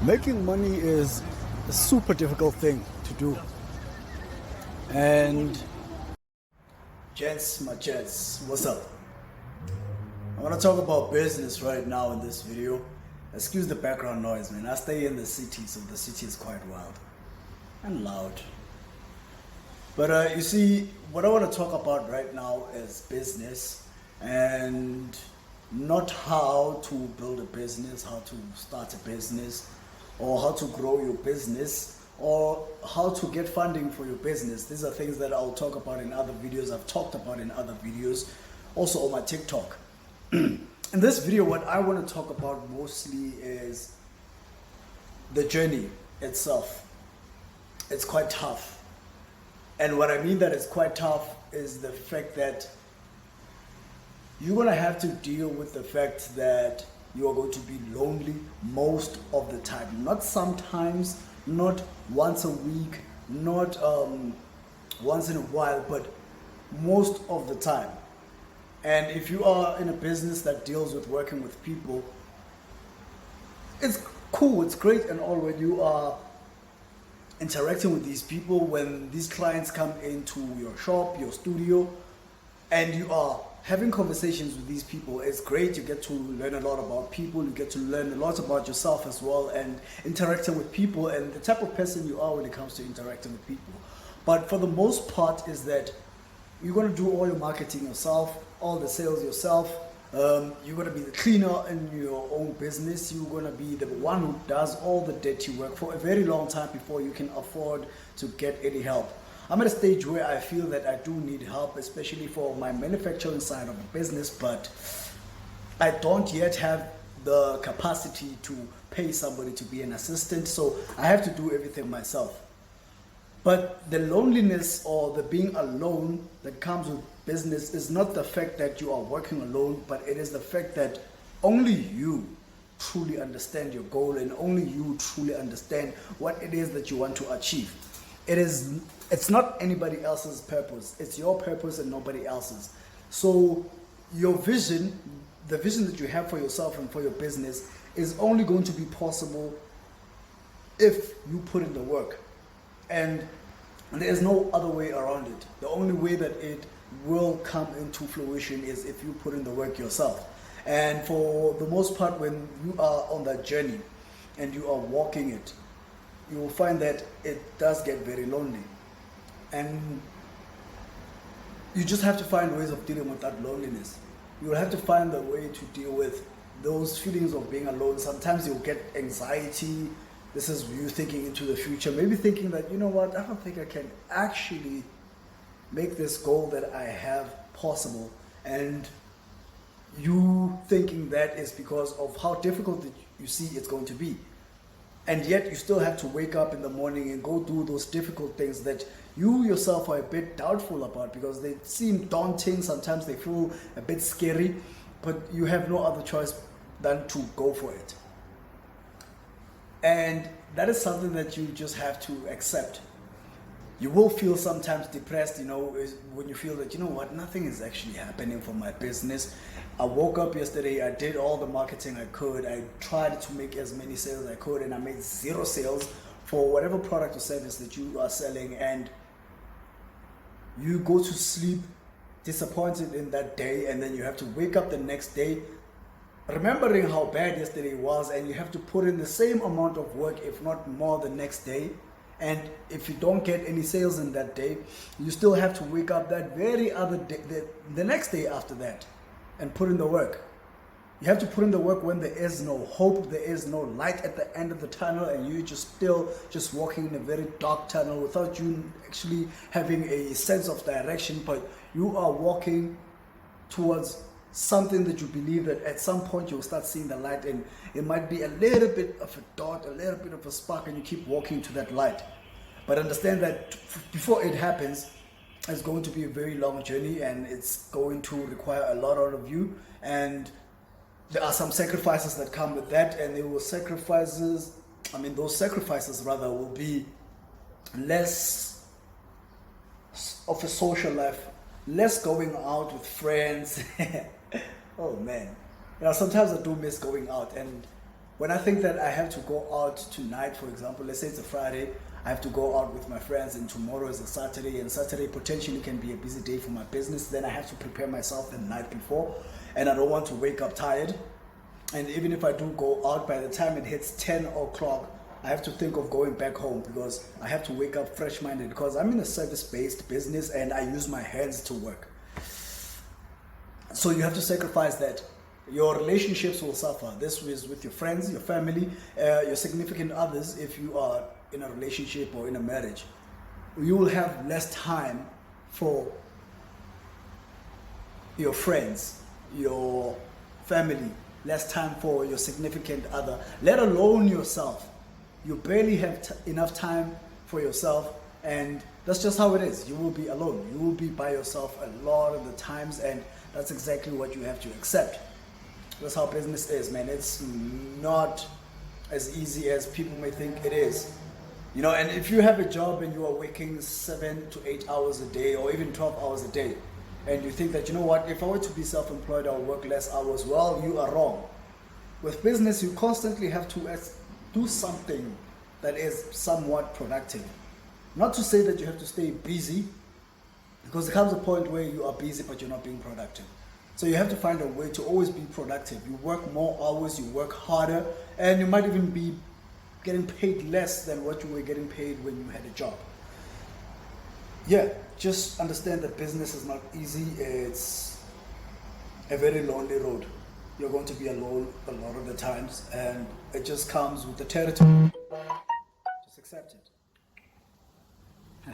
Making money is a super difficult thing to do. And my gents, what's up? I want to talk about business right now in this video. Excuse the background noise, man. I stay in the city, so the city is quite wild and loud. But you see, what I want to talk about right now is business, and not how to build a business, how to start a business, or how to grow your business, or how to get funding for your business. These are things that I'll talk about in other videos. I've talked about in other videos, also on my TikTok. In this video, what I want to talk about mostly is the journey itself. It's quite tough. And what I mean that it's quite tough is the fact that you're going to have to deal with the fact that you are going to be lonely most of the time. Not sometimes, not once a week, not once in a while, but most of the time. And if you are in a business that deals with working with people, it's cool, it's great and all when you are interacting with these people, when these clients come into your shop, your studio, and you are having conversations with these people. It's great. You get to learn a lot about people. You get to learn a lot about yourself as well, and interacting with people and the type of person you are when it comes to interacting with people. But for the most part is that you're going to do all your marketing yourself, all the sales yourself. You're going to be the cleaner in your own business. You're going to be the one who does all the dirty work for a very long time before you can afford to get any help. I'm at a stage where I feel that I do need help, especially for my manufacturing side of the business, but I don't yet have the capacity to pay somebody to be an assistant, so I have to do everything myself. But the loneliness or the being alone that comes with business is not the fact that you are working alone, but it is the fact that only you truly understand your goal and only you truly understand what it is that you want to achieve. It's not anybody else's purpose. It's your purpose and nobody else's. So your vision, the vision that you have for yourself and for your business is only going to be possible if you put in the work. And there's no other way around it. The only way that it will come into fruition is if you put in the work yourself. And for the most part, when you are on that journey and you are walking it, you will find that it does get very lonely. And you just have to find ways of dealing with that loneliness. You will have to find a way to deal with those feelings of being alone. Sometimes you'll get anxiety. This is you thinking into the future, maybe thinking that, you know what, I don't think I can actually make this goal that I have possible. And you thinking that is because of how difficult you see it's going to be. And yet you still have to wake up in the morning and go do those difficult things that you yourself are a bit doubtful about because they seem daunting. Sometimes they feel a bit scary, but you have no other choice than to go for it. And that is something that you just have to accept. You will feel sometimes depressed, when you feel that, you know what, nothing is actually happening for my business. I woke up yesterday, I did all the marketing I could, I tried to make as many sales as I could, and I made 0 sales for whatever product or service that you are selling, and you go to sleep disappointed in that day, and then you have to wake up the next day remembering how bad yesterday was, and you have to put in the same amount of work, if not more, the next day. And if you don't get any sales in that day, you still have to wake up that very other day, the next day after that, and put in the work. You have to put in the work when there is no hope, there is no light at the end of the tunnel, and you're still walking in a very dark tunnel without you actually having a sense of direction, but you are walking towards something that you believe that at some point you'll start seeing the light, and it might be a little bit of a dot, a little bit of a spark, and you keep walking to that light. But understand that before it happens, it's going to be a very long journey, and it's going to require a lot out of you, and there are some sacrifices that come with that, and those sacrifices will be less of a social life, less going out with friends. Oh man, sometimes I do miss going out, and When I think that I have to go out tonight, for example, let's say it's a Friday, I have to go out with my friends, and tomorrow is a Saturday, and Saturday potentially can be a busy day for my business, then I have to prepare myself the night before, and I don't want to wake up tired. And even if I do go out, by the time it hits 10 o'clock, I have to think of going back home because I have to wake up fresh-minded, because I'm in a service-based business and I use my hands to work. So you have to sacrifice that. Your relationships will suffer. This is with your friends, your family, your significant others. If you are in a relationship or in a marriage, you will have less time for your friends, your family, less time for your significant other, let alone yourself. You barely have enough time for yourself, and that's just how it is. You will be alone. You will be by yourself a lot of the times, and that's exactly what you have to accept. That's how business is, man. It's not as easy as people may think it is. You know, and if you have a job and you are working 7 to 8 hours a day, or even 12 hours a day, and you think that, you know what, if I were to be self-employed, I'll work less hours, well, you are wrong. With business, you constantly have to do something that is somewhat productive. Not to say that you have to stay busy, because there comes a point where you are busy but you're not being productive. So you have to find a way to always be productive. You work more hours, you work harder, and you might even be getting paid less than what you were getting paid when you had a job. Yeah, just understand that business is not easy. It's a very lonely road. You're going to be alone a lot of the times, and it just comes with the territory. Just accept it.